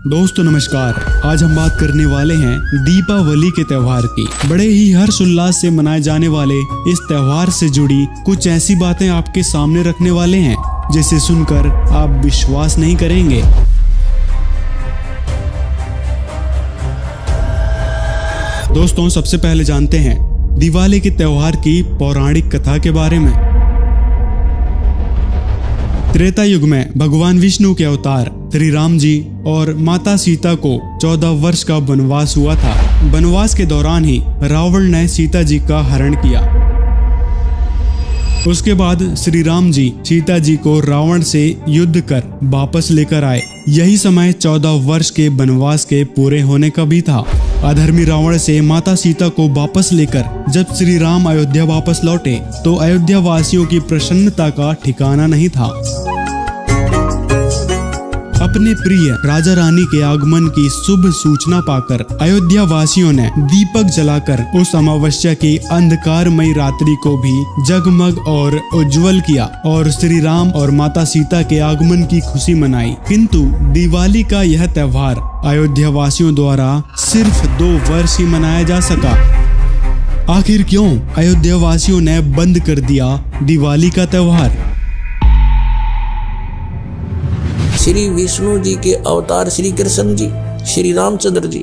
दोस्तों नमस्कार। आज हम बात करने वाले हैं दीपावली के त्योहार की। बड़े ही हर्ष उल्लास से मनाए जाने वाले इस त्योहार से जुड़ी कुछ ऐसी बातें आपके सामने रखने वाले हैं जिसे सुनकर आप विश्वास नहीं करेंगे। दोस्तों सबसे पहले जानते हैं दिवाली के त्योहार की पौराणिक कथा के बारे में। त्रेता युग में भगवान विष्णु के अवतार श्री राम जी और माता सीता को 14 वर्ष का वनवास हुआ था। वनवास के दौरान ही रावण ने सीता जी का हरण किया। उसके बाद श्री राम जी सीता जी को रावण से युद्ध कर वापस लेकर आए। यही समय 14 वर्ष के वनवास के पूरे होने का भी था। अधर्मी रावण से माता सीता को वापस लेकर जब श्री राम अयोध्या वापस लौटे तो अयोध्या वासियों की प्रसन्नता का ठिकाना नहीं था। अपने प्रिय राजा रानी के आगमन की शुभ सूचना पाकर अयोध्या वासियों ने दीपक जलाकर उस अमावस्या की अंधकारमयी रात्रि को भी जगमग और उज्जवल किया और श्री राम और माता सीता के आगमन की खुशी मनाई। किंतु दिवाली का यह त्योहार अयोध्या वासियों द्वारा सिर्फ 2 वर्ष ही मनाया जा सका। आखिर क्यों अयोध्या वासियों ने बंद कर दिया दिवाली का त्योहार? श्री विष्णु जी के अवतार श्री कृष्ण जी, श्री रामचंद्र जी,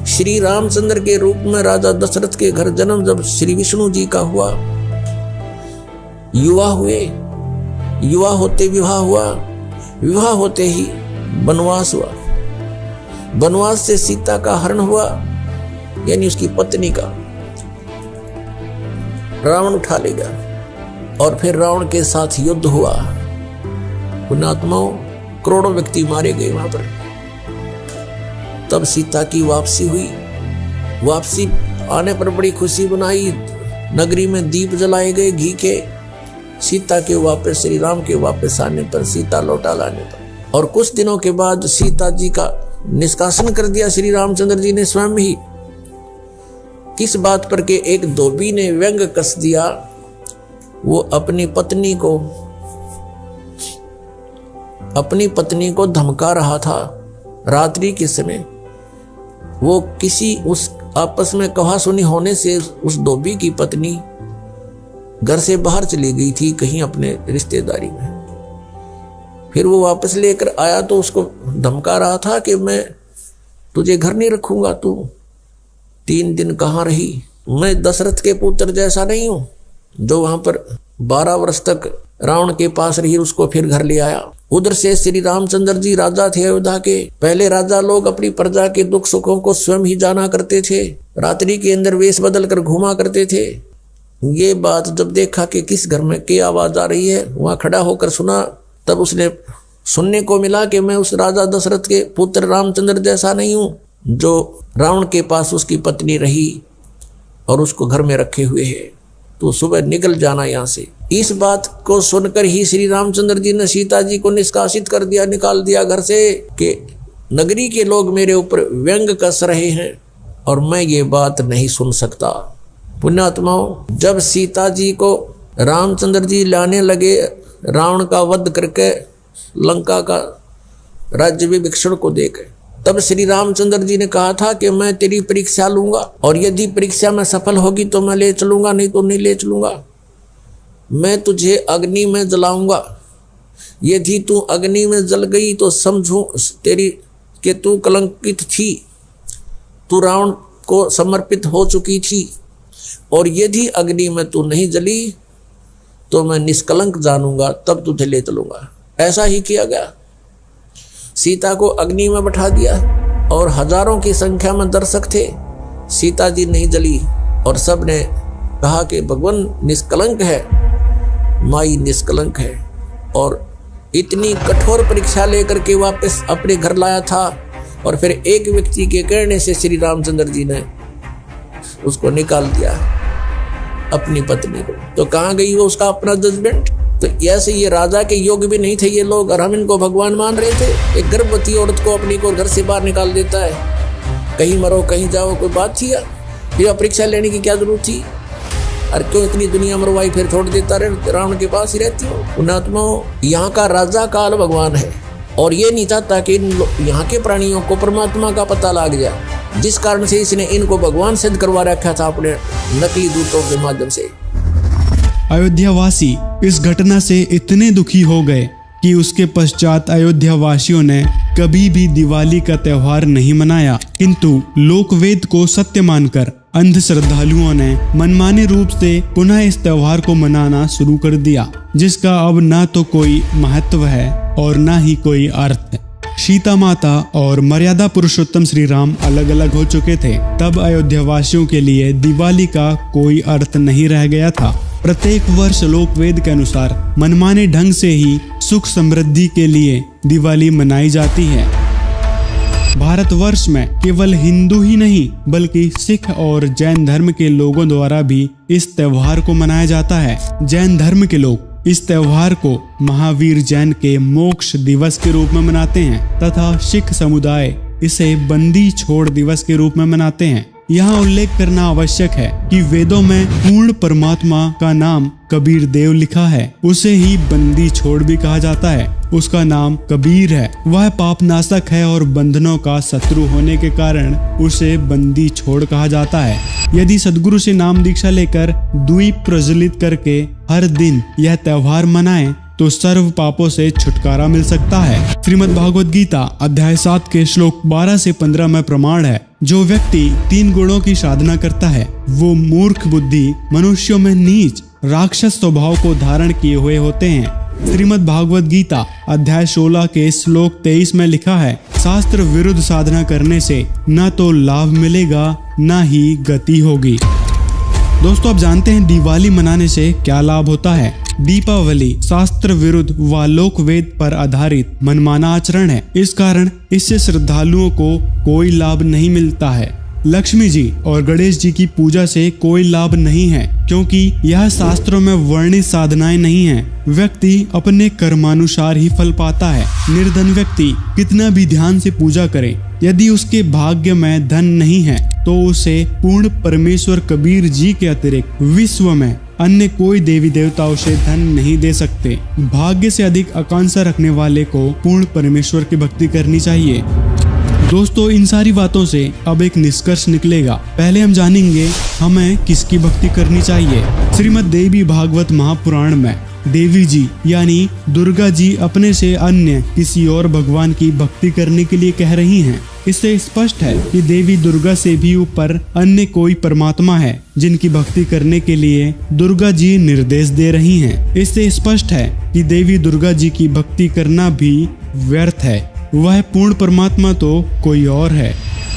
श्री रामचंद्र के रूप में राजा दशरथ के घर जन्म जब श्री विष्णु जी का हुआ, युवा हुए, युवा होते विवाह हुआ, विवाह होते ही वनवास हुआ, वनवास से सीता का हरण हुआ यानी उसकी पत्नी का रावण उठा ले गया और फिर रावण के साथ युद्ध हुआ। पुण्यात्माओं करोड़ों व्यक्ति मारे गए वहां पर। तब सीता की वापसी हुई। वापसी आने पर बड़ी खुशी बनाई, नगरी में दीप जलाए गए घी के। सीता के वापस श्री राम के वापस आने पर, सीता लौटा लाने पर और कुछ दिनों के बाद सीता जी का निष्कासन कर दिया श्री रामचंद्र जी ने स्वयं ही। किस बात पर के एक धोबी ने व्यंग कस दिया। वो अपनी पत्नी को धमका रहा था रात्रि के समय। वो किसी उस आपस में कहा सुनी होने से उस धोबी की पत्नी घर से बाहर चली गई थी कहीं अपने रिश्तेदारी में। फिर वो वापस लेकर आया तो उसको धमका रहा था कि मैं तुझे घर नहीं रखूंगा, तू 3 दिन कहाँ रही। मैं दशरथ के पुत्र जैसा नहीं हूं जो वहां पर 12 वर्ष तक रावण के पास रही, उसको फिर घर ले आया। उधर से श्री रामचंद्र जी राजा थे अयोध्या के। पहले राजा लोग अपनी प्रजा के दुख सुखों को स्वयं ही जाना करते थे, रात्रि के अंदर वेश बदल कर घूमा करते थे। ये बात जब देखा कि किस घर में की आवाज आ रही है, वहां खड़ा होकर सुना, तब उसने सुनने को मिला कि मैं उस राजा दशरथ के पुत्र रामचंद्र जैसा नहीं हूं जो रावण के पास उसकी पत्नी रही और उसको घर में रखे हुए है, तो सुबह निकल जाना यहाँ से। इस बात को सुनकर ही श्री रामचंद्र जी ने सीता जी को निष्कासित कर दिया, निकाल दिया घर से कि नगरी के लोग मेरे ऊपर व्यंग कस रहे हैं और मैं ये बात नहीं सुन सकता। पुण्यात्माओं, जब सीता जी को रामचंद्र जी लाने लगे रावण का वध करके लंका का राज्य विभीषण को देकर, तब श्री रामचंद्र जी ने कहा था कि मैं तेरी परीक्षा लूंगा और यदि परीक्षा में सफल होगी तो मैं ले चलूंगा, नहीं तो नहीं ले चलूंगा। मैं तुझे अग्नि में जलाऊंगा, यदि तू अग्नि में जल गई तो समझूं तेरी कि तू कलंकित थी, तू रावण को समर्पित हो चुकी थी, और यदि अग्नि में तू नहीं जली तो मैं निष्कलंक जानूंगा, तब तुझे ले चलूंगा। ऐसा ही किया गया। सीता को अग्नि में बैठा दिया और हजारों की संख्या में दर्शक थे। सीता जी नहीं जली और सब ने कहा कि भगवान निष्कलंक है, माई निष्कलंक है। और इतनी कठोर परीक्षा लेकर के वापस अपने घर लाया था और फिर एक व्यक्ति के कहने से श्री रामचंद्र जी ने उसको निकाल दिया, अपनी पत्नी को। तो कहाँ गई वो उसका अपना जजमेंट? तो ऐसे ये राजा के योग भी नहीं थे ये लोग और हम इनको भगवान मान रहे थे। एक गर्भवती औरत को अपनी को घर से बाहर निकाल देता है, कहीं मरो कहीं जाओ, कोई बात थी? फिर परीक्षा लेने की क्या जरूरत थी? और क्यों इतनी दुनिया मरवाई, फिर छोड़ देता रहे, रावण के पास ही रहती हो। पुण्यात्माओं, यहाँ का राजा काल भगवान है और ये नहीं था ताकि यहाँ के प्राणियों को परमात्मा का पता लग जाए, जिस कारण से इसने इनको भगवान सिद्ध करवा रखा था अपने नकली दूतों के माध्यम से। अयोध्यावासी इस घटना से इतने दुखी हो गए कि उसके पश्चात अयोध्यावासियों ने कभी भी दिवाली का त्योहार नहीं मनाया, किंतु लोकवेद को सत्य मानकर अंध श्रद्धालुओं ने मनमाने रूप से पुनः इस त्योहार को मनाना शुरू कर दिया, जिसका अब ना तो कोई महत्व है और ना ही कोई अर्थ है। सीता माता और मर्यादा पुरुषोत्तम श्री राम अलग अलग हो चुके थे, तब अयोध्यावासियों के लिए दिवाली का कोई अर्थ नहीं रह गया था। प्रत्येक वर्ष लोकवेद के अनुसार मनमाने ढंग से ही सुख समृद्धि के लिए दिवाली मनाई जाती है। भारतवर्ष में केवल हिंदू ही नहीं बल्कि सिख और जैन धर्म के लोगों द्वारा भी इस त्योहार को मनाया जाता है। जैन धर्म के लोग इस त्योहार को महावीर जैन के मोक्ष दिवस के रूप में मनाते हैं तथा सिख समुदाय इसे बंदी छोड़ दिवस के रूप में मनाते हैं। यहाँ उल्लेख करना आवश्यक है कि वेदों में पूर्ण परमात्मा का नाम कबीर देव लिखा है, उसे ही बंदी छोड़ भी कहा जाता है। उसका नाम कबीर है, वह पापनाशक है और बंधनों का शत्रु होने के कारण उसे बंदी छोड़ कहा जाता है। यदि सद्गुरु से नाम दीक्षा लेकर द्वीप प्रज्वलित करके हर दिन यह त्योहार मनाएं तो सर्व पापों से छुटकारा मिल सकता है। श्रीमद् भागवत गीता अध्याय 7 के श्लोक 12 से 15 में प्रमाण है, जो व्यक्ति 3 गुणों की साधना करता है वो मूर्ख बुद्धि मनुष्यों में नीच राक्षस स्वभाव को धारण किए हुए होते हैं। श्रीमद् भागवत गीता अध्याय 16 के श्लोक 23 में लिखा है, शास्त्र विरुद्ध साधना करने से न तो लाभ मिलेगा न ही गति होगी। दोस्तों, आप जानते हैं दिवाली मनाने से क्या लाभ होता है। दीपावली शास्त्र विरुद्ध व लोक वेद पर आधारित मनमाना आचरण है, इस कारण इससे श्रद्धालुओं को कोई लाभ नहीं मिलता है। लक्ष्मी जी और गणेश जी की पूजा से कोई लाभ नहीं है, क्योंकि यह शास्त्रों में वर्णित साधनाएं नहीं हैं। व्यक्ति अपने कर्मानुसार ही फल पाता है। निर्धन व्यक्ति कितना भी ध्यान से पूजा करे, यदि उसके भाग्य में धन नहीं है तो उसे पूर्ण परमेश्वर कबीर जी के अतिरिक्त विश्व में अन्य कोई देवी देवता उसे धन नहीं दे सकते। भाग्य से अधिक आकांक्षा रखने वाले को पूर्ण परमेश्वर की भक्ति करनी चाहिए। दोस्तों, इन सारी बातों से अब एक निष्कर्ष निकलेगा। पहले हम जानेंगे हमें किसकी भक्ति करनी चाहिए। श्रीमद् देवी भागवत महापुराण में देवी जी यानी दुर्गा जी अपने से अन्य किसी और भगवान की भक्ति करने के लिए कह रही हैं। इससे स्पष्ट है कि देवी दुर्गा से भी ऊपर अन्य कोई परमात्मा है जिनकी भक्ति करने के लिए दुर्गा जी निर्देश दे रही हैं। इससे स्पष्ट है कि देवी दुर्गा जी की भक्ति करना भी व्यर्थ है। वह पूर्ण परमात्मा तो कोई और है।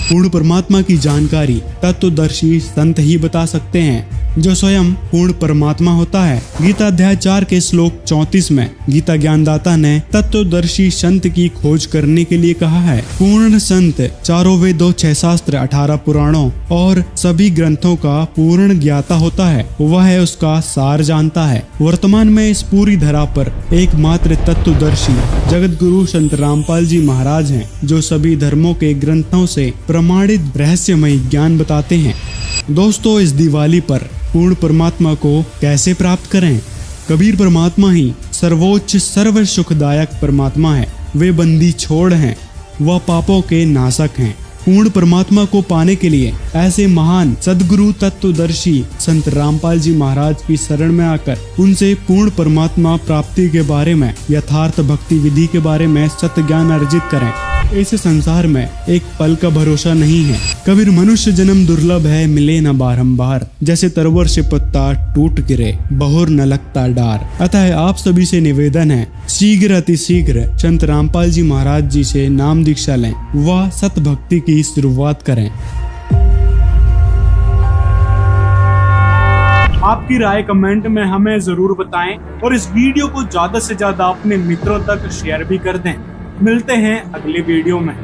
पूर्ण परमात्मा की जानकारी तत्वदर्शी संत ही बता सकते हैं, जो स्वयं पूर्ण परमात्मा होता है। गीता अध्याय 4 के श्लोक 34 में गीता ज्ञानदाता ने तत्वदर्शी संत की खोज करने के लिए कहा है। पूर्ण संत चारों वेदों 6 शास्त्र 18 पुराणों और सभी ग्रंथों का पूर्ण ज्ञाता होता है। वह उसका सार जानता है। वर्तमान में इस पूरी धरा पर एकमात्र तत्वदर्शी जगत गुरु संत रामपाल जी महाराज हैं, जो सभी धर्मों के ग्रंथों से प्रमाणित रहस्यमय ज्ञान बताते हैं। दोस्तों, इस दिवाली पर पूर्ण परमात्मा को कैसे प्राप्त करें? कबीर परमात्मा ही सर्वोच्च सर्व सुखदायक परमात्मा है। वे बंदी छोड़ हैं, वह पापों के नाशक हैं। पूर्ण परमात्मा को पाने के लिए ऐसे महान सदगुरु तत्वदर्शी संत रामपाल जी महाराज की शरण में आकर उनसे पूर्ण परमात्मा प्राप्ति के बारे में, यथार्थ भक्ति विधि के बारे में सत्य ज्ञान अर्जित करें। इस संसार में एक पल का भरोसा नहीं है। कबीर मनुष्य जन्म दुर्लभ है, मिले न बारंबार। जैसे तरवर से पत्ता टूट गिरे, बहुर न लगता डार। अतः आप सभी से निवेदन है, शीघ्र अति शीघ्र संत रामपाल जी महाराज जी से नाम दीक्षा लें व सत भक्ति की शुरुआत करें। आपकी राय कमेंट में हमें जरूर बताएं और इस वीडियो को ज्यादा से ज्यादा अपने मित्रों तक शेयर भी कर दें। मिलते हैं अगले वीडियो में।